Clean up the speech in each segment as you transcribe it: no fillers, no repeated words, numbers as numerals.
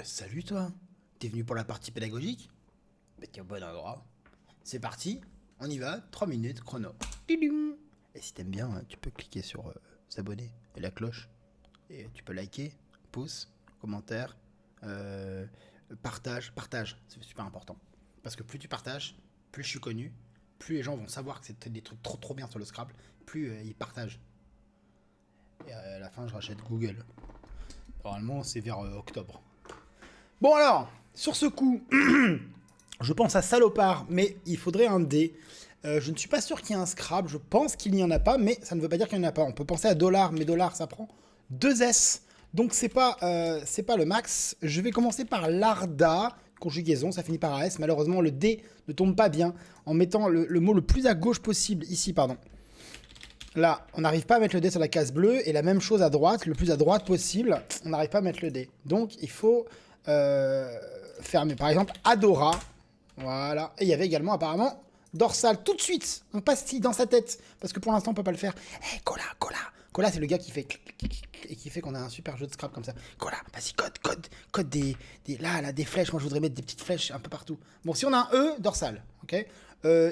Salut toi, t'es venu pour la partie pédagogique? Bah t'es au bon endroit. C'est parti, on y va, 3 minutes, chrono. Tiding. Et si t'aimes bien, tu peux cliquer sur s'abonner et la cloche. Et tu peux liker, pouce, commentaire, euh, partage, c'est super important. Parce que plus tu partages, plus je suis connu, plus les gens vont savoir que c'est des trucs trop bien sur le Scrabble, plus ils partagent. Et à la fin, je rachète Google. Normalement, c'est vers octobre. Bon alors, sur ce coup, je pense à salopard, mais il faudrait un dé. Je ne suis pas sûr qu'il y ait un Scrabble, je pense qu'il n'y en a pas, mais ça ne veut pas dire qu'il n'y en a pas. On peut penser à dollar, mais dollar ça prend 2 S. Donc c'est pas le max. Je vais commencer par l'Arda, conjugaison, ça finit par AS. Malheureusement, le D ne tombe pas bien en mettant le mot le plus à gauche possible, ici, pardon. Là, on n'arrive pas à mettre le dé sur la case bleue, et la même chose à droite, le plus à droite possible, on n'arrive pas à mettre le dé. Donc, il faut faire, mais par exemple, Adora, voilà. Et il y avait également, apparemment, Dorsal, tout de suite, on passe dans sa tête, parce que pour l'instant, on peut pas le faire. Hey, Cola, Cola, Cola, c'est le gars qui fait clic, clic, clic, et qui fait qu'on a un super jeu de Scrap comme ça. Cola, vas-y, code des flèches, moi je voudrais mettre des petites flèches un peu partout. Bon, si on a un E, Dorsal, ok.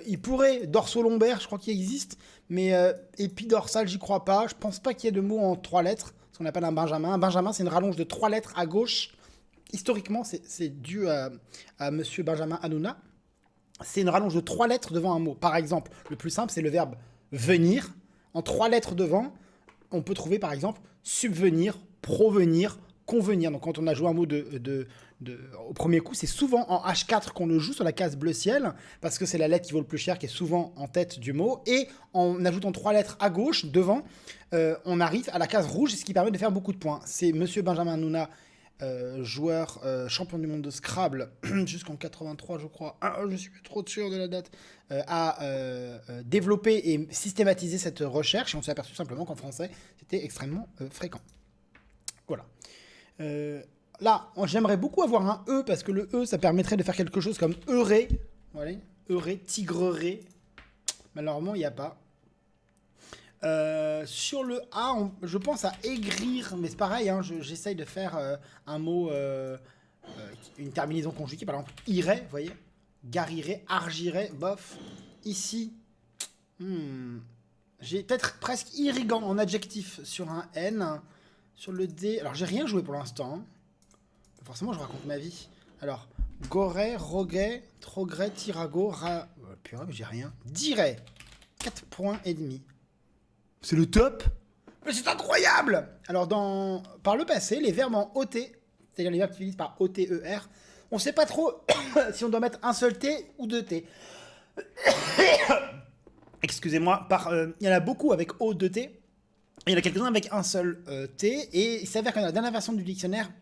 Il pourrait, dorso-lombaire, je crois qu'il existe, mais épidorsal, j'y crois pas. Je pense pas qu'il y ait de mots en 3 lettres, ce qu'on appelle un Benjamin. Un Benjamin, c'est une rallonge de 3 lettres à gauche. Historiquement, c'est dû à monsieur Benjamin Hanouna. C'est une rallonge de 3 lettres devant un mot. Par exemple, le plus simple, c'est le verbe venir. En 3 lettres devant, on peut trouver par exemple subvenir, provenir, convenir. Donc quand on a joué un mot au premier coup, c'est souvent en H4 qu'on le joue sur la case bleu ciel, parce que c'est la lettre qui vaut le plus cher, qui est souvent en tête du mot. Et en ajoutant 3 lettres à gauche, devant, on arrive à la case rouge, ce qui permet de faire beaucoup de points. C'est monsieur Benjamin Hanouna, joueur champion du monde de Scrabble jusqu'en 83 je crois, je suis trop sûr de la date, a développé et systématisé cette recherche, et on s'est aperçu simplement qu'en français c'était extrêmement fréquent. Voilà. Là, j'aimerais beaucoup avoir un E, parce que le E ça permettrait de faire quelque chose comme euré, voilà, euré, tigreré. Malheureusement il n'y a pas. Sur le A, je pense à aigrir, mais c'est pareil, hein, j'essaye de faire un mot, une terminaison conjuguée, par exemple, irait, vous voyez, garirait, argirait, bof. Ici, j'ai peut-être presque irrigant en adjectif sur un N. Sur le D, alors j'ai rien joué pour l'instant, hein. Forcément, je raconte ma vie. Alors, goret, roguet, trogret, tirago, purée, mais j'ai rien. Dirait, 4 points et demi. C'est le top. Mais c'est incroyable. Alors, par le passé, les verbes en OT, c'est-à-dire les verbes qui finissent par OTER, on sait pas trop si on doit mettre un seul T ou deux T. Excusez-moi, il y en a beaucoup avec O, 2 T, et il y en a quelques-uns avec un seul T, et il s'avère que dans la dernière version du dictionnaire,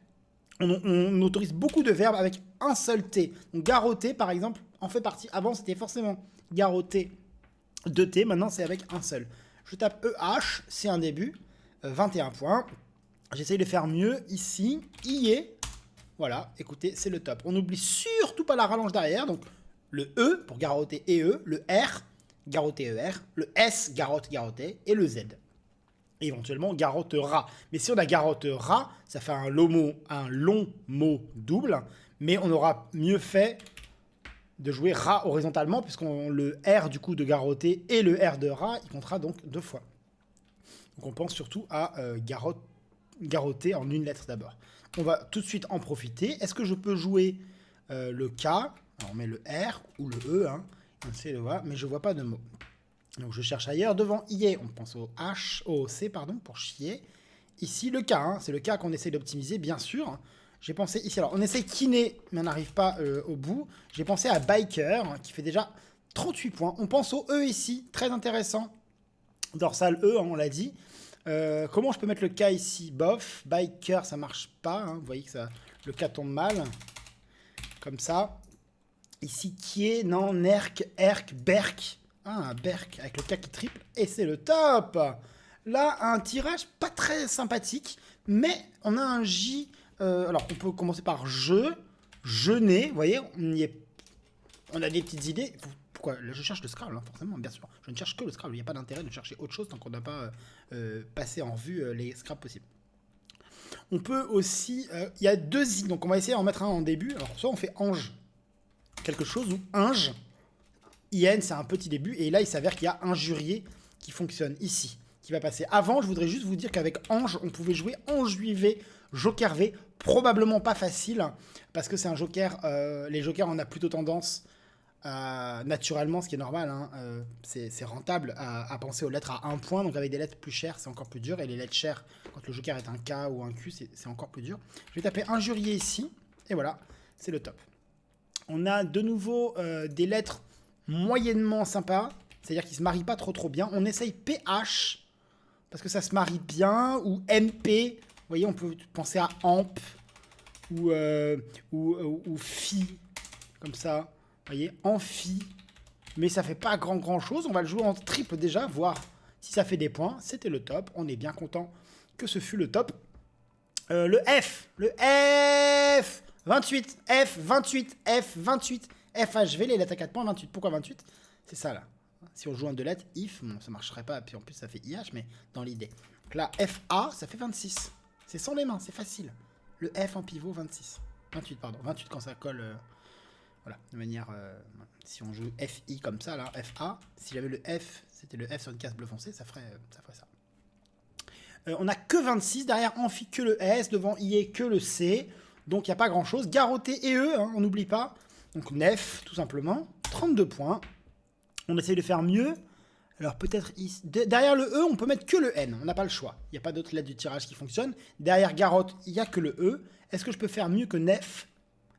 on autorise beaucoup de verbes avec un seul T. Donc, garrotter, par exemple, en fait partie. Avant, c'était forcément garrotter 2 T, maintenant c'est avec un seul. Je tape EH, c'est un début, 21 points. J'essaye de faire mieux ici, IE, voilà, écoutez, c'est le top. On n'oublie surtout pas la rallonge derrière, donc le E pour garrotter EE, le R, garrotter ER, le S, garrotter, et le Z. Et éventuellement, garottera. Mais si on a garottera, ça fait un long mot double, mais on aura mieux fait de jouer Ra horizontalement, puisqu'on le R du coup de garrotter et le R de Ra, il comptera donc 2 fois. Donc on pense surtout à garrotter en une lettre d'abord. On va tout de suite en profiter. Est-ce que je peux jouer le K? Alors on met le R ou le E, hein, on sait le voir, mais je vois pas de mots. Donc je cherche ailleurs. Devant IE, on pense au H, au C, pardon, pour chier. Ici le K, hein, c'est le K qu'on essaie d'optimiser, bien sûr. J'ai pensé ici, alors on essaie kiné, mais on n'arrive pas au bout. J'ai pensé à biker, qui fait déjà 38 points. On pense au E ici, très intéressant. Dorsal E, hein, on l'a dit. Comment je peux mettre le K ici? Bof, biker, ça marche pas. Hein. Vous voyez que le K tombe mal. Comme ça. Ici, Kié, non, Nerk, Erk, Berk. Ah, un Berk avec le K qui triple. Et c'est le top. Là, un tirage pas très sympathique, mais on a un J. Alors, on peut commencer par jeûner. Vous voyez, on a des petites idées. Pourquoi? Là, je cherche le Scrabble, hein, forcément, bien sûr. Je ne cherche que le Scrabble. Il n'y a pas d'intérêt de chercher autre chose tant qu'on n'a pas passé en revue les Scrabbles possibles. On peut aussi... Il y a 2 i, donc on va essayer d'en mettre un en début. Alors, soit on fait ange, quelque chose, ou inge. IN, c'est un petit début. Et là, il s'avère qu'il y a injurier qui fonctionne ici, qui va passer. Avant, je voudrais juste vous dire qu'avec ange, on pouvait jouer enjui V, joker V. Probablement pas facile, parce que c'est un joker. Les jokers, on a plutôt tendance... naturellement, ce qui est normal, hein, c'est rentable à penser aux lettres à 1 point. Donc avec des lettres plus chères, c'est encore plus dur. Et les lettres chères, quand le joker est un K ou un Q, c'est encore plus dur. Je vais taper injurier ici. Et voilà, c'est le top. On a de nouveau des lettres moyennement sympas. C'est-à-dire qu'ils ne se marient pas trop bien. On essaye PH, parce que ça se marie bien. Ou MP. Vous voyez, on peut penser à AMP. Ou Phi. Comme ça. Vous voyez, amphi, mais ça fait pas grand chose. On va le jouer en triple déjà, voir si ça fait des points. C'était le top. On est bien content que ce fut le top. Le F, 28, F, 28, F, 28, FHV, les lettres à 4 points, 28. Pourquoi 28? C'est ça là. Si on joue en 2 lettres, if, bon, ça marcherait pas. Puis en plus, ça fait IH, mais dans l'idée. Donc là, FA, ça fait 26. C'est sans les mains, c'est facile. Le F en pivot, 26. 28, pardon. 28 quand ça colle. Voilà, de manière, si on joue FI comme ça, là, FA, si j'avais le F, c'était le F sur une case bleu foncé, ça ferait ça. On n'a que 26, derrière Amphi que le S, devant IE que le C, donc il n'y a pas grand chose. Garroté et E, hein, on n'oublie pas, donc Nef, tout simplement, 32 points. On essaye de faire mieux, alors peut-être ici, derrière le E, on peut mettre que le N, on n'a pas le choix, il n'y a pas d'autres lettres du tirage qui fonctionnent. Derrière Garrotte, il n'y a que le E, est-ce que je peux faire mieux que Nef?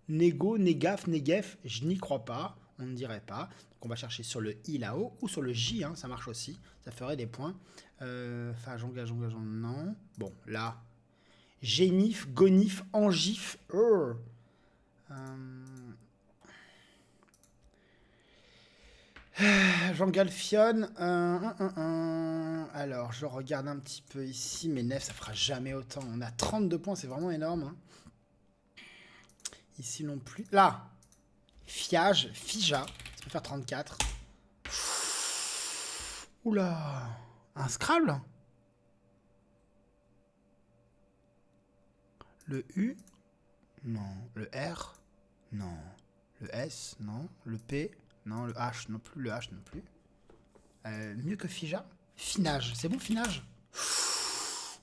Négo, négaf, négef, je n'y crois pas, on ne dirait pas. Donc on va chercher sur le I là-haut, ou sur le J, hein, ça marche aussi, ça ferait des points. Enfin, j'engage, non. Bon, là, génif, gonif, angif, Jean-Galfionne, alors, je regarde un petit peu ici, mais Nef, ça fera jamais autant. On a 32 points, c'est vraiment énorme, hein. Ici non plus. Là, Fiage, Fija, ça peut faire 34. Oula, un Scrabble. Le U, non. Le R, non. Le S, non. Le P, non. Le H, non plus. Le H, non plus. Mieux que Fija. Finage, c'est bon, Finage.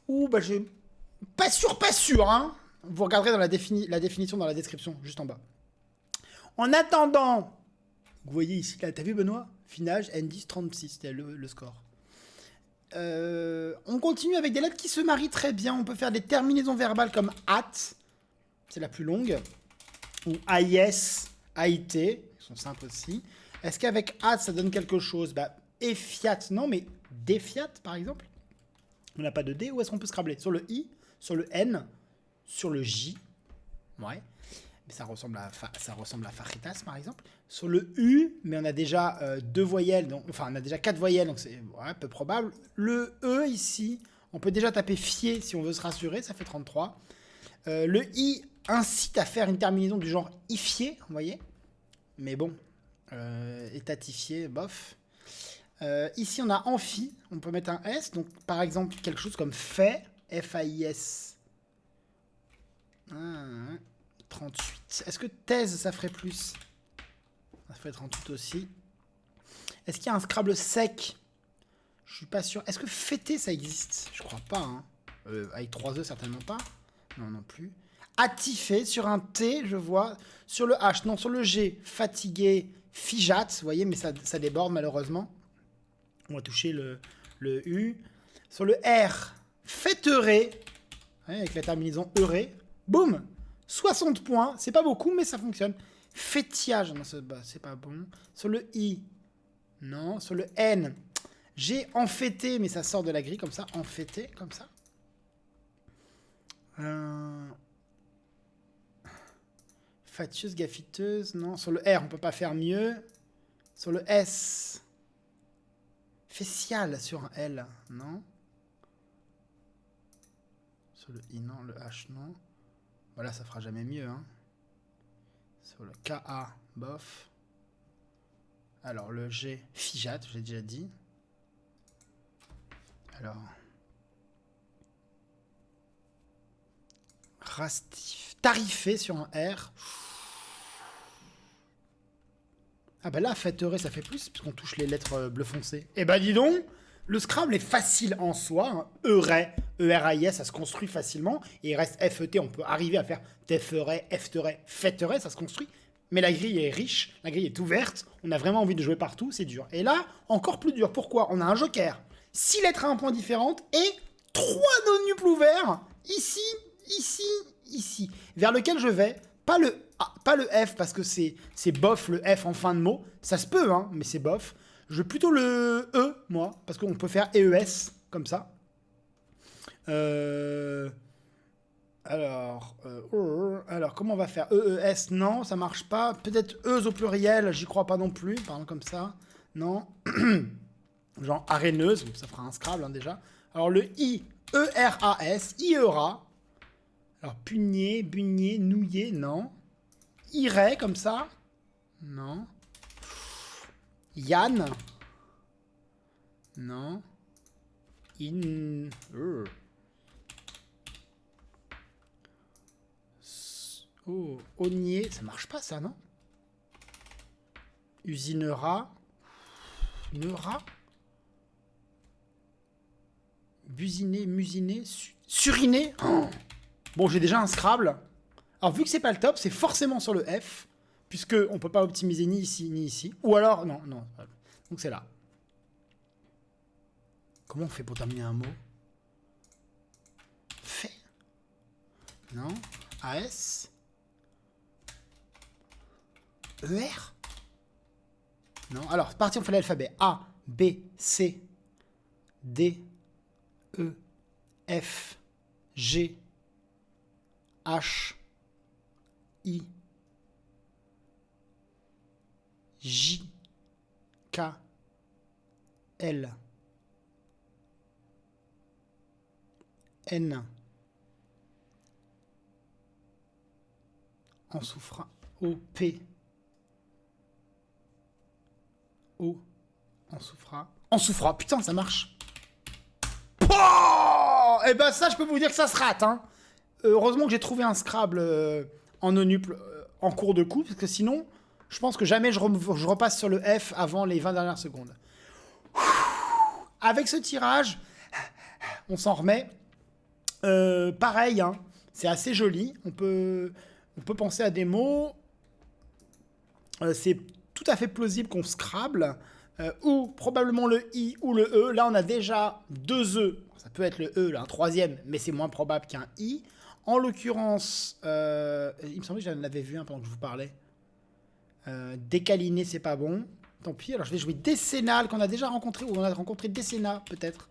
Ouh, bah j'ai... Pas sûr, hein. Vous regarderez dans la définition dans la description, juste en bas. En attendant, vous voyez ici, là, t'as vu Benoît? Finage, N10, 36, c'était le score. On continue avec des lettres qui se marient très bien. On peut faire des terminaisons verbales comme at, c'est la plus longue, ou AIS, AIT, ils sont simples aussi. Est-ce qu'avec at, ça donne quelque chose? Bah, effiat, non, mais défiat, par exemple. On n'a pas de D, où est-ce qu'on peut scrabler? Sur le I, sur le N, sur le J, ouais, mais ça ressemble à fajitas par exemple. Sur le U, mais on a déjà 2 voyelles, donc, enfin on a déjà 4 voyelles, donc c'est ouais, peu probable. Le E ici, on peut déjà taper fier si on veut se rassurer, ça fait 33. Le I incite à faire une terminaison du genre ifier, vous voyez, mais bon, étatifié, bof. Ici on a amphi, on peut mettre un S, donc par exemple quelque chose comme fait, F-A-I-S. 38. Est-ce que thèse, ça ferait plus? Ça ferait 38 aussi. Est-ce qu'il y a un Scrabble sec? Je suis pas sûr. Est-ce que fêter, ça existe? Je crois pas. Hein. Avec 3 E, certainement pas. Non, non plus. Attifé, sur un T, je vois. Sur le H, non, sur le G, fatigué, fijat, vous voyez, mais ça déborde malheureusement. On va toucher le U. Sur le R, fêteré, avec la terminaison euré. Boum! 60 points, c'est pas beaucoup, mais ça fonctionne. Fêtiage, non, c'est pas bon. Sur le I, non. Sur le N, j'ai enfêté, mais ça sort de la grille comme ça. Enfêté, comme ça. Fatueuse, gaffiteuse, non. Sur le R, on peut pas faire mieux. Sur le S, facial sur un L, non. Sur le I, non. Le H, non. Voilà, ça fera jamais mieux, hein. Sur le KA, bof. Alors, le G, fijat, j'ai déjà dit. Alors. Rastif. Tarifé sur un R. Ah bah là, fêterait, ça fait plus, puisqu'on touche les lettres bleu foncé. Eh bah dis donc, le Scrabble est facile en soi. Hein. Eurais, E-R-A-I-S, ça se construit facilement. Et il reste F-E-T, on peut arriver à faire Tefferait, Efterait, Fêterait, ça se construit. Mais la grille est riche, la grille est ouverte, on a vraiment envie de jouer partout, c'est dur. Et là, encore plus dur. Pourquoi? On a un joker, 6 lettres à un point différentes et 3 non-nuples ouverts, ici, ici, ici, vers lequel je vais. Pas le F, parce que c'est bof, le F en fin de mot. Ça se peut, hein, mais c'est bof. Je veux plutôt le E, moi, parce qu'on peut faire EES, comme ça. Alors, comment on va faire? EES, non, ça marche pas. Peut-être E au pluriel, j'y crois pas non plus, par exemple comme ça. Non. Genre aréneuse, ça fera un Scrabble, hein, déjà. Alors le I, E-R-A-S, Iera. Alors punier, bunier, nouiller, non. Irait, comme ça. Non. Yann. Non. Oh, Ognier, ça marche pas ça, non? Usinera. Neura. Businer, musiner, suriner. Oh. Bon, j'ai déjà un Scrabble. Alors, vu que c'est pas le top, c'est forcément sur le F, puisque on peut pas optimiser ni ici, ni ici. Ou alors, non. Donc c'est là. Comment on fait pour terminer un mot? Fait. Non. AS. ER. Non. Alors, c'est parti, on fait l'alphabet. A, B, C, D, E, F, G, H, I, J, K, L, N, en souffra, O, P, O, en souffra, putain, ça marche. Oh, et ben ça, je peux vous dire que ça se rate, hein. Heureusement que j'ai trouvé un Scrabble en non-nuple en cours de coup, parce que sinon, je pense que jamais je repasse sur le F avant les 20 dernières secondes. Avec ce tirage, on s'en remet. Pareil, hein, c'est assez joli. On peut penser à des mots. C'est tout à fait plausible qu'on Scrabble. Ou probablement le I ou le E. Là, on a déjà 2 E. Ça peut être le E, là, un troisième, mais c'est moins probable qu'un I. En l'occurrence, il me semblait que j'en avais vu un pendant que je vous parlais. Décaliné, c'est pas bon. Tant pis, alors je vais jouer décennal, qu'on a déjà rencontré, ou on a rencontré décennat, peut-être.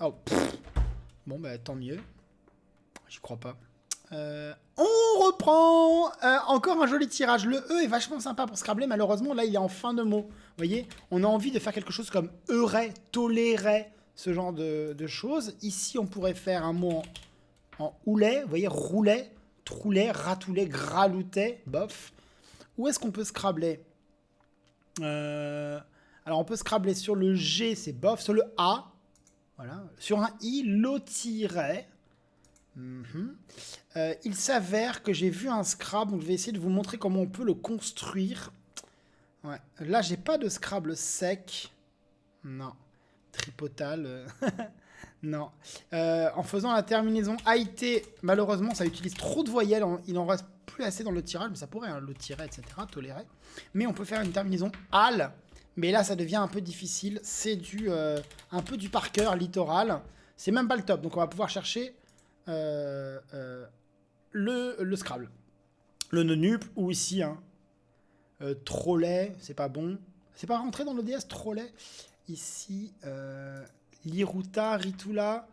Oh, pff. Bon, bah tant mieux. J'y crois pas. On reprend. Encore un joli tirage. Le E est vachement sympa pour Scrabbler. Malheureusement, là, il est en fin de mot. Vous voyez, on a envie de faire quelque chose comme eurait, tolérait, ce genre de choses. Ici, on pourrait faire un mot en houlet. Vous voyez, roulet, troulet, ratoulet, graloutet, bof. Où est-ce qu'on peut Scrabbler? Alors, on peut Scrabbler sur le G, c'est bof. Sur le A, voilà. Sur un I, lotirait. Il s'avère que j'ai vu un Scrabble, donc je vais essayer de vous montrer comment on peut le construire. Ouais. Là, j'ai pas de Scrabble sec. Non. Tripotal. Non. En faisant la terminaison AIT, malheureusement, ça utilise trop de voyelles. Il n'en reste plus assez dans le tirage, mais ça pourrait, hein, le tirer, etc., tolérer. Mais on peut faire une terminaison AL. Mais là, ça devient un peu difficile. C'est un peu du par cœur, littoral. C'est même pas le top. Donc, on va pouvoir chercher le Scrabble. Le non-nuple, ou ici, hein. Trollet, c'est pas bon. C'est pas rentré dans l'ODS, Trollet. Ici, Liruta, Ritula,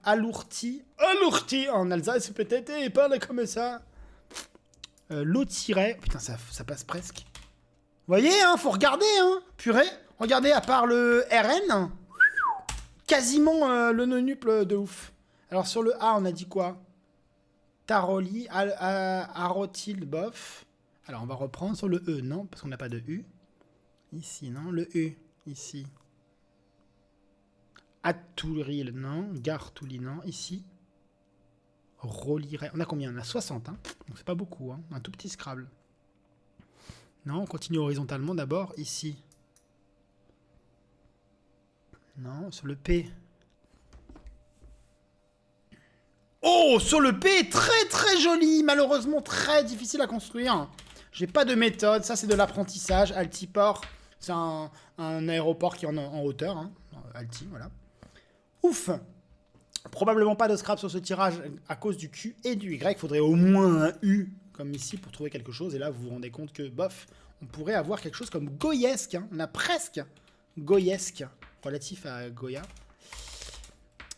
Alourti. Alourti en Alsace, peut-être, et parle comme ça. Lotiret. Putain, ça passe presque. Vous voyez, hein, faut regarder, hein. Purée. Regardez, à part le RN, quasiment le non-nuple de ouf. Alors, sur le A, on a dit quoi? Taroli, Arotil, bof. Alors, on va reprendre sur le E, non, parce qu'on n'a pas de U. Ici, non. Le U, ici. Atouril, non. Gartouli, non. Ici. relierait. On a combien? On a 60, hein. Donc c'est pas beaucoup, hein. Un tout petit Scrabble. Non, on continue horizontalement d'abord, ici. Non, sur le P. Oh, sur le P, très très joli. Malheureusement, très difficile à construire. J'ai pas de méthode, ça c'est de l'apprentissage. Altiport, c'est un aéroport qui est en hauteur. Hein. Alti, voilà. Ouf. Probablement pas de scrap sur ce tirage à cause du Q et du Y. Il faudrait au moins un U, comme ici, pour trouver quelque chose. Et là, vous vous rendez compte que, bof, on pourrait avoir quelque chose comme goyesque. Hein. On a presque goyesque, relatif à Goya.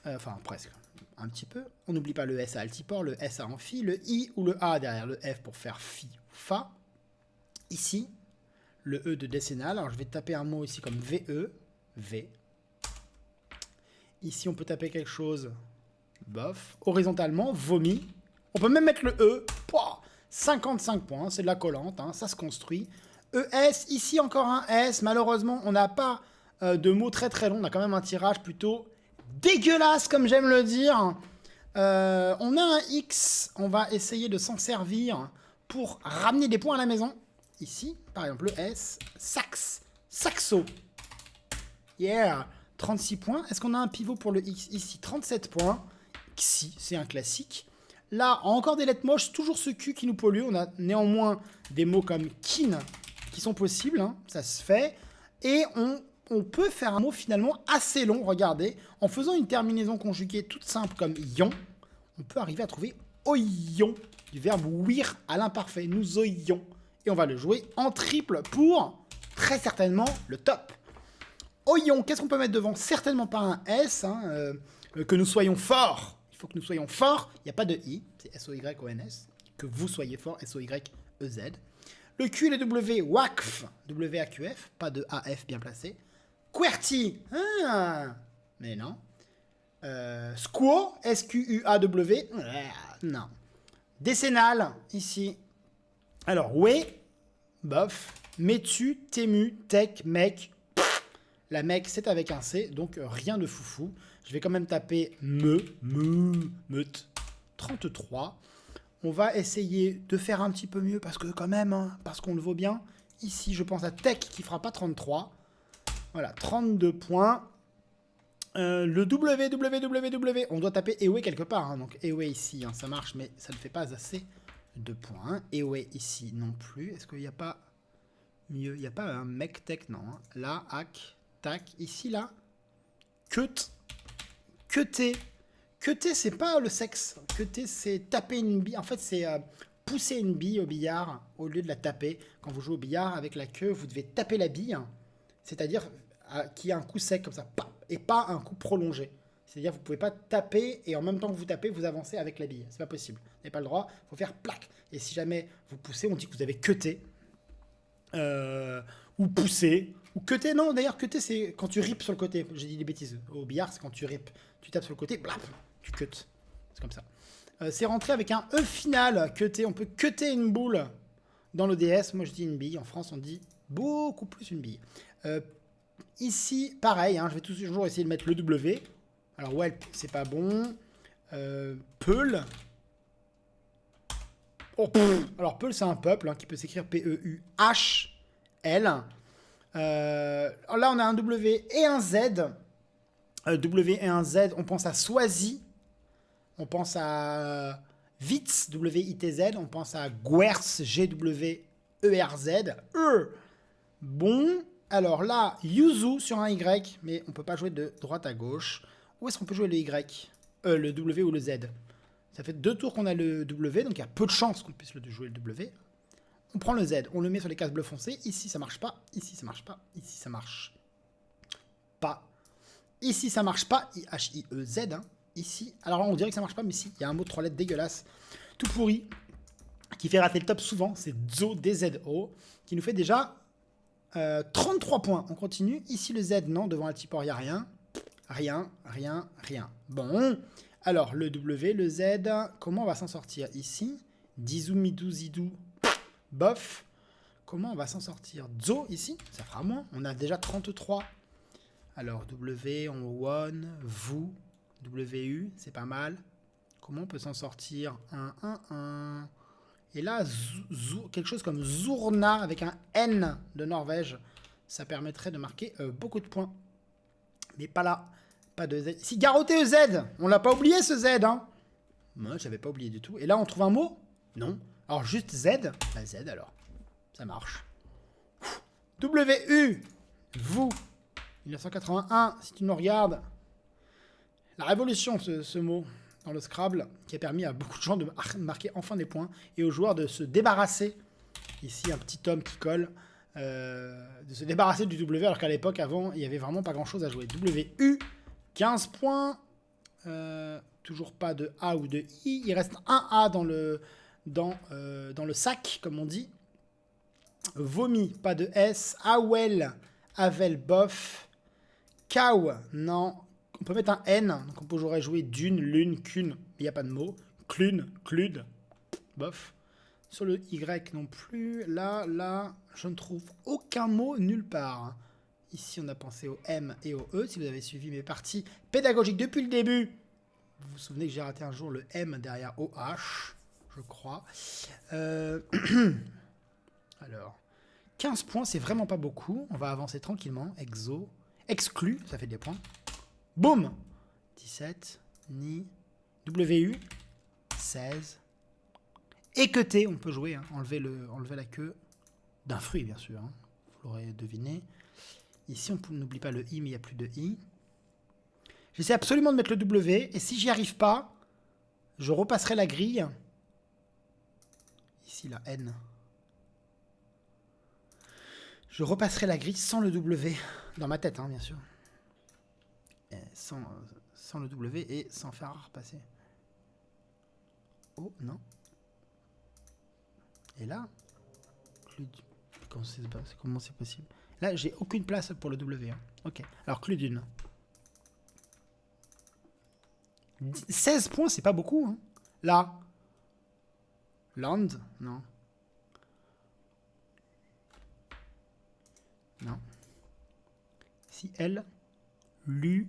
Enfin, presque. Un petit peu. On n'oublie pas le S à Altiport, le S à Amphi, le I ou le A derrière le F pour faire Phi ou Fa. Ici, le E de décennal. Alors, je vais taper un mot ici comme VE. V. Ici, on peut taper quelque chose, bof. Horizontalement, vomi. On peut même mettre le E. Pouah, 55 points, c'est de la collante, hein, ça se construit. ES, ici encore un S. Malheureusement, on n'a pas de mots très très longs. On a quand même un tirage plutôt dégueulasse, comme j'aime le dire. On a un X. On va essayer de s'en servir pour ramener des points à la maison. Ici, par exemple, le S. Sax. Saxo. Yeah. 36 points. Est-ce qu'on a un pivot pour le X? Ici, 37 points. Xi, c'est un classique. Là, encore des lettres moches, toujours ce Q qui nous pollue. On a néanmoins des mots comme kin qui sont possibles. Hein, ça se fait. Et on peut faire un mot finalement assez long. Regardez, en faisant une terminaison conjuguée toute simple comme ion, on peut arriver à trouver oion, du verbe ouïr à l'imparfait. Nous oions. Et on va le jouer en triple pour, très certainement, le top. Oion, qu'est-ce qu'on peut mettre devant? Certainement pas un S, hein, que nous soyons forts. Il faut que nous soyons forts. Il n'y a pas de I, c'est S-O-Y-O-N-S. Que vous soyez fort, S-O-Y-E-Z. Le Q et le W, WACF, W-A-Q-F, pas de A-F bien placé. QWERTY, mais non. Squaw, S-Q-U-A-W, non. Décennal, ici. Alors, ouais, bof. Metu, Tému, Tech, Mec. La mec, c'est avec un C, donc rien de foufou. Je vais quand même taper meut, 33. On va essayer de faire un petit peu mieux, parce que quand même, hein, parce qu'on le vaut bien. Ici, je pense à Tech, qui fera pas 33. Voilà, 32 points. Le W, on doit taper Ewe quelque part. Hein, donc Ewe ici, hein, ça marche, mais ça ne fait pas assez de points. Ewe ici non plus. Est-ce qu'il n'y a pas mieux? Il n'y a pas un mec tech, non. Hein. Là, hack. Tac, ici, là. Queuter, c'est pas le sexe. Queuter, c'est taper une bille. En fait, c'est pousser une bille au billard au lieu de la taper. Quand vous jouez au billard avec la queue, vous devez taper la bille. C'est-à-dire qu'il y a un coup sec comme ça. Et pas un coup prolongé. C'est-à-dire que vous pouvez pas taper et en même temps que vous tapez, vous avancez avec la bille. C'est pas possible. Vous n'avez pas le droit. Il faut faire plaque. Et si jamais vous poussez, on dit que vous avez queuté. Ou pousser. Ou cutter, non, d'ailleurs, cutter, c'est quand tu ripes sur le côté. J'ai dit des bêtises. Au billard, c'est quand tu ripes. Tu tapes sur le côté, blap, tu cut. C'est comme ça. C'est rentré avec un E final, cutter. On peut cutter une boule dans l'ODS. Moi, je dis une bille. En France, on dit beaucoup plus une bille. Ici, pareil, hein, je vais toujours essayer de mettre le W. Alors, whelp, c'est pas bon. Peul. Oh, alors, Peul, c'est un peuple hein, qui peut s'écrire P-E-U-H-L. Là, on a un W et un Z. W et un Z, on pense à Swazi. On pense à Witz, W-I-T-Z. On pense à Gwers, G-W-E-R-Z. Bon, alors là, Yuzu sur un Y, mais on peut pas jouer de droite à gauche. Où est-ce qu'on peut jouer le Y le W ou le Z? Ça fait 2 tours qu'on a le W, donc il y a peu de chances qu'on puisse jouer le W. On prend le Z, on le met sur les cases bleu foncé. Ici, ça marche pas. Ici, ça marche pas. Ici, ça marche pas. Ici, ça marche pas. I-H-I-E-Z. Hein. Ici, alors là, on dirait que ça marche pas, mais si, il y a un mot de 3 lettres dégueulasse, tout pourri, qui fait rater le top souvent. C'est Zo, D-Z-O, qui nous fait déjà 33 points. On continue. Ici, le Z, non. Devant Altiport, il n'y a rien. Rien. Bon. Alors, le W, le Z, comment on va s'en sortir? Ici, Dizou, Midou, Zidou. Bof. Comment on va s'en sortir? Zo, ici, ça fera moins. On a déjà 33. Alors, W, on one, vous, WU, c'est pas mal. Comment on peut s'en sortir? 1. Et là, quelque chose comme Zourna avec un N de Norvège. Ça permettrait de marquer beaucoup de points. Mais pas là. Pas de Z. Si, Garroté Z. On l'a pas oublié ce Z. Hein. Moi, j'avais pas oublié du tout. Et là, on trouve un mot? Non. Alors, juste Z. Bah, Z alors. Ça marche. WU. Vous. 1981. Si tu nous regardes. La révolution, ce mot. Dans le Scrabble, qui a permis à beaucoup de gens de marquer enfin des points et aux joueurs de se débarrasser, ici un petit homme qui colle, de se débarrasser du W, alors qu'à l'époque, avant, il n'y avait vraiment pas grand-chose à jouer. WU, 15 points, toujours pas de A ou de I, il reste un A dans le sac, comme on dit. Vomi, pas de S, Awel, Avel, bof, Cow, non. On peut mettre un N, donc on pourrait jouer d'une, l'une, qu'une, il n'y a pas de mot. Clune, clude, bof. Sur le Y non plus. Là, je ne trouve aucun mot nulle part. Ici, on a pensé au M et au E. Si vous avez suivi mes parties pédagogiques depuis le début, vous vous souvenez que j'ai raté un jour le M derrière OH, je crois. Alors, 15 points, c'est vraiment pas beaucoup. On va avancer tranquillement. Exo, exclu, ça fait des points. Boum 17, ni, WU, 16. Équeuté, on peut jouer, hein. enlever la queue d'un fruit, bien sûr. Hein. Vous l'aurez deviné. Ici, on n'oublie pas le I, mais il n'y a plus de I. J'essaie absolument de mettre le W, et si j'y arrive pas, je repasserai la grille. Ici, la N. Je repasserai la grille sans le W, dans ma tête, hein, bien sûr. Sans le W et sans faire repasser. Oh, non. Et là, comment c'est possible? Là, j'ai aucune place pour le W. Hein. Ok. Alors, Cludune. 16 points, c'est pas beaucoup. Hein. Là. Land, non. Non. Si elle, lu.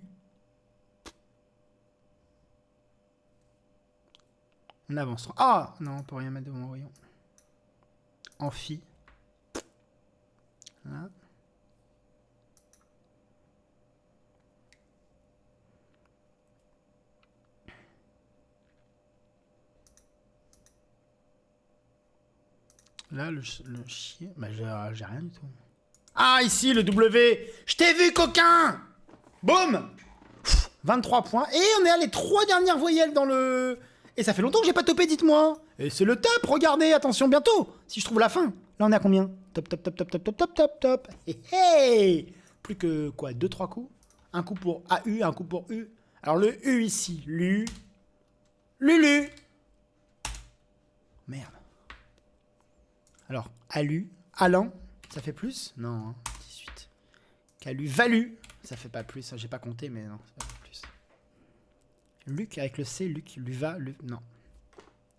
On avance. Ah non, on peut rien mettre devant, voyons. Amphi. Là. Là, le chien. Bah, j'ai rien du tout. Ah, ici, le W. Je t'ai vu, coquin. Boum. 23 points. Et on est à les 3 dernières voyelles dans le... Et ça fait longtemps que j'ai pas topé, dites-moi. Et c'est le top, regardez, attention, bientôt. Si je trouve la fin. Là, on est à combien? Top, top, top, top, top, top, top, top, top. Hey, hey. Plus que, quoi, 2-3 coups? Un coup pour AU, un coup pour U. Alors, le U ici, Lu. Lulu. Merde. Alors, Alu, Alan, ça fait plus? Non, hein, 18. Calu, Valu, ça fait pas plus, j'ai pas compté, mais non, ça fait plus. Luc avec le C, Luc, Luva, Luc, non.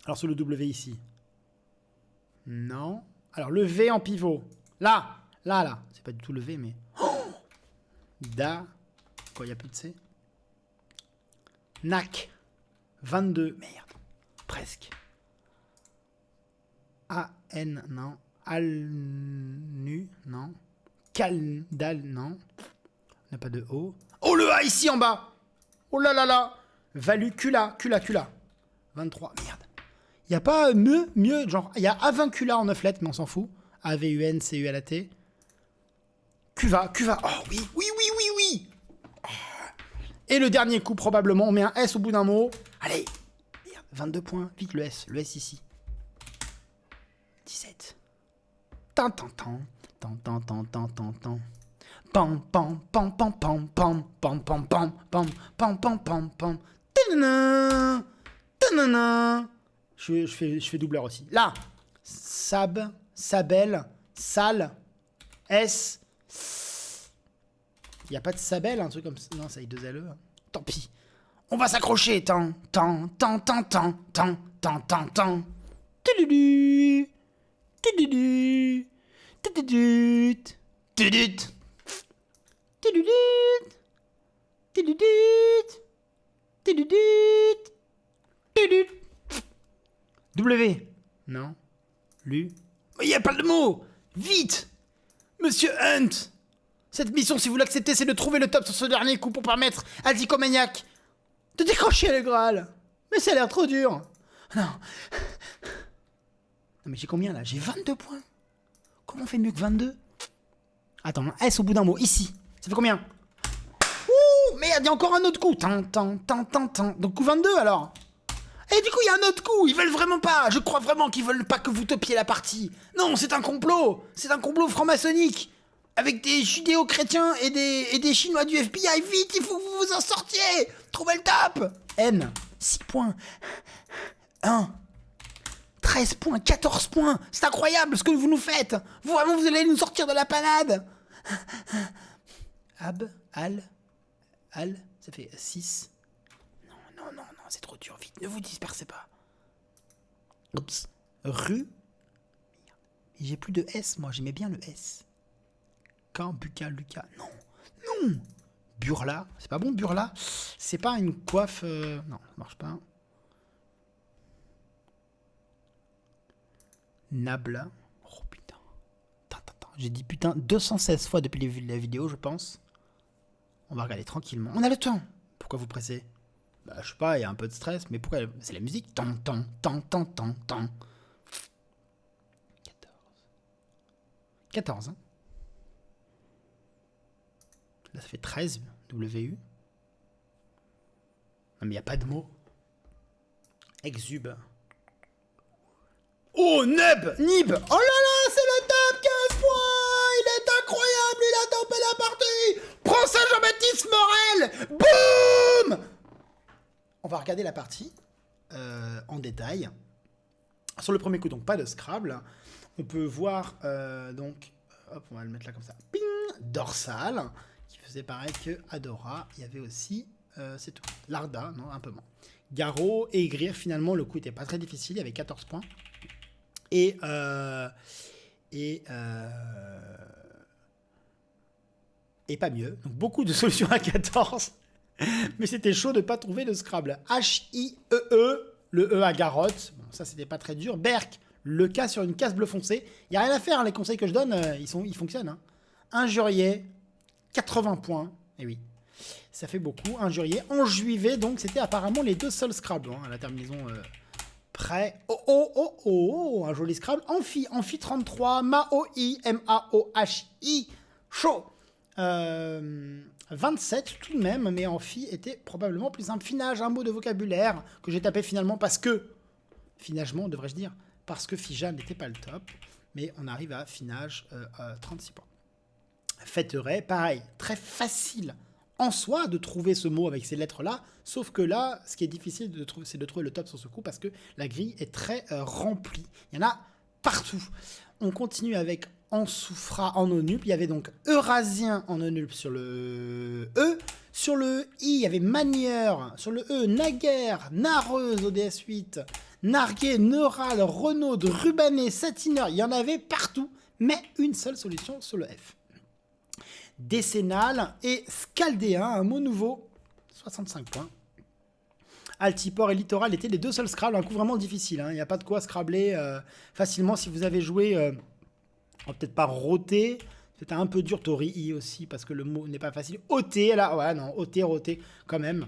Alors sur le W ici. Non. Alors le V en pivot. Là. C'est pas du tout le V, mais... Oh Da. Quoi, il n'y a plus de C? Nac. 22. Merde. Presque. A-N, non. Al-Nu, non. Cal-Dal, non. On n'a pas de O. Oh, le A ici en bas. Oh là là là. Valu, Cula. 23. Merde. Il n'y a pas mieux, genre, il y a Avincula en 9 lettres, mais on s'en fout. A-V-U-N-C-U-L-A-T. Cuva. Oh oui. Et le dernier coup, probablement, on met un S au bout d'un mot. Allez. Merde, 22 points. Vite, le S ici. 17. Tan. Pam. Je fais doubleur aussi. Là. Sabel, Sal, S. Il n'y a pas de Sabel, un truc comme ça. Non, ça a 2 LE. Tant pis. On va s'accrocher. Tan. W. Non. Lu. Il n'y a pas de mot. Vite. Monsieur Hunt. Cette mission, si vous l'acceptez, c'est de trouver le top sur ce dernier coup pour permettre à Dicomaniac de décrocher le Graal. Mais ça a l'air trop dur. Non. Non mais j'ai combien là? J'ai 22 points. Comment on fait mieux que 22? Attends, un S au bout d'un mot. Ici. Ça fait combien? Ouh, merde, il y a encore un autre coup. Donc coup 22 alors. Et du coup, il y a un autre coup. Ils veulent vraiment pas. Je crois vraiment qu'ils veulent pas que vous topiez la partie. Non, c'est un complot. C'est un complot franc-maçonnique. Avec des judéo-chrétiens et des Chinois du FBI. Vite, il faut que vous vous en sortiez. Trouvez le top. N. 6 points. 1. 13 points. 14 points. C'est incroyable ce que vous nous faites. Vous, vraiment, vous allez nous sortir de la panade. Ab. Al. Ça fait 6. Non, c'est trop dur. Vite, ne vous dispersez pas. Oups. Rue. J'ai plus de S, moi. J'aimais bien le S. Quand, Buca, Lucas. Non. Burla. C'est pas bon, Burla? C'est pas une coiffe... Non, ça marche pas. Nabla. Oh, putain. J'ai dit putain 216 fois depuis la vidéo, je pense. On va regarder tranquillement. On a le temps. Pourquoi vous pressez? Bah, je sais pas, il y a un peu de stress, mais pourquoi? C'est la musique. Tant. 14, hein. Là, ça fait 13, WU. Non, mais il n'y a pas de mots. Exube. Oh, Nib. Oh là là, c'est le top, 15 points. Il est incroyable, il a topé la partie. Prends ça, Jean-Baptiste Morel. Boum. On va regarder la partie en détail. Sur le premier coup, donc pas de Scrabble. On peut voir, donc, hop, on va le mettre là comme ça. Ping, dorsal, qui faisait pareil que Adora. Il y avait aussi, c'est tout. Larda, non, un peu moins. Garrot et Aigrir, finalement, le coup n'était pas très difficile. Il y avait 14 points. Et pas mieux. Donc, beaucoup de solutions à 14. Mais c'était chaud de ne pas trouver le Scrabble. H-I-E-E, le E à Garotte. Bon, ça, c'était pas très dur. Berk, le K sur une case bleu foncé. Il n'y a rien à faire, hein, les conseils que je donne, ils fonctionnent. Hein. Injurier, 80 points. Et oui, ça fait beaucoup. Injurier, enjuivé, donc c'était apparemment les deux seuls Scrabble. Hein, à la terminaison prêt. Un joli Scrabble. Amphi 33, Maoi, M-A-O-H-I, chaud. 27 tout de même, mais Amphi était probablement plus simple. Finage, un mot de vocabulaire que j'ai tapé finalement parce que, finalement devrais-je dire, parce que Fija n'était pas le top, mais on arrive à Finage 36 points. Fêterait, pareil, très facile en soi de trouver ce mot avec ces lettres-là, sauf que là, ce qui est difficile de trouver, c'est de trouver le top sur ce coup parce que la grille est très remplie. Il y en a partout. On continue avec Ensoufra en onup. Il y avait donc Eurasien en onup sur le E. Sur le I, il y avait Manieur. Sur le E, Naguère, Nareuse au DS8, Narguet, Neural, Renaud, Rubané, Satineur. Il y en avait partout, mais une seule solution sur le F. Décennal et Scaldéen, un mot nouveau, 65 points. Altiport et Littoral étaient les deux seuls Scrabble, un coup vraiment difficile. Hein. Il n'y a pas de quoi Scrabbler facilement si vous avez joué, peut-être pas roté, c'était un peu dur, Tori aussi, parce que le mot n'est pas facile. OT, là, ouais, non, OT, roté, quand même.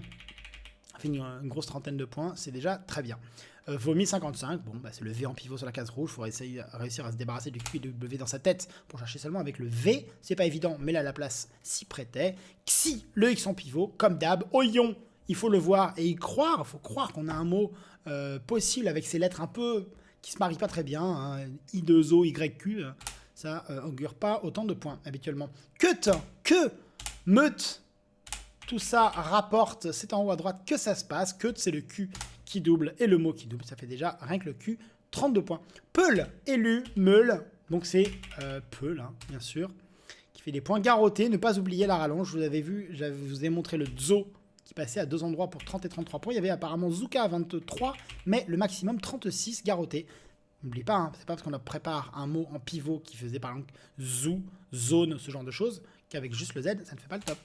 Ça fait une grosse trentaine de points, c'est déjà très bien. Vomi 55, bon, bah, c'est le V en pivot sur la case rouge, il faut réussir à se débarrasser du Q et du W dans sa tête pour chercher seulement avec le V, c'est pas évident, mais là la place s'y prêtait. Xi, le X en pivot, comme d'hab. Oyon, il faut le voir et y croire, il faut croire qu'on a un mot possible avec ces lettres un peu qui se marient pas très bien, hein. I2O, YQ, ça augure pas autant de points habituellement. Que, meute, tout ça rapporte, c'est en haut à droite que ça se passe. Que c'est le Q qui double et le mot qui double. Ça fait déjà, rien que le Q, 32 points. Peul, élu, meule. Donc c'est Peul, hein, bien sûr, qui fait des points. Garrotté, ne pas oublier la rallonge. Vous avez vu, je vous ai montré le Zo qui passait à 2 endroits pour 30 et 33 points. Il y avait apparemment Zuka à 23, mais le maximum 36, Garrotté. N'oublie pas, hein, c'est pas parce qu'on prépare un mot en pivot qui faisait par exemple Zoo, zone, ce genre de choses, qu'avec juste le Z, ça ne fait pas le top.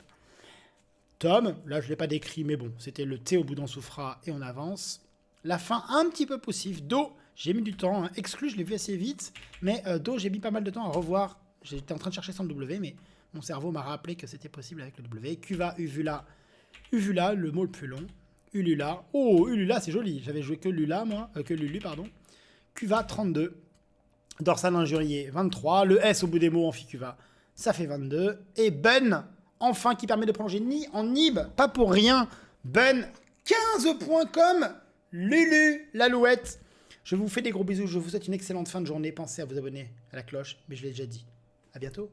Tom, là je ne l'ai pas décrit, mais bon, c'était le T au bout d'Ensoufra et on avance. La fin un petit peu poussif. Do, j'ai mis du temps. Hein. Exclu, je l'ai vu assez vite. Mais Do, j'ai mis pas mal de temps à revoir. J'étais en train de chercher sans le W, mais mon cerveau m'a rappelé que c'était possible avec le W. Cuva, Uvula. Uvula, le mot le plus long. Ulula. Oh, Ulula, c'est joli. J'avais joué que Lula, moi. Que Lulu, pardon. Cuva, 32. Dorsal injurié, 23. Le S au bout des mots, Amphicuva, ça fait 22. Et Ben, enfin, qui permet de prolonger ni en Nib. Pas pour rien. Ben, 15 points comme Lulu, l'alouette. Je vous fais des gros bisous. Je vous souhaite une excellente fin de journée. Pensez à vous abonner à la cloche. Mais je l'ai déjà dit. À bientôt.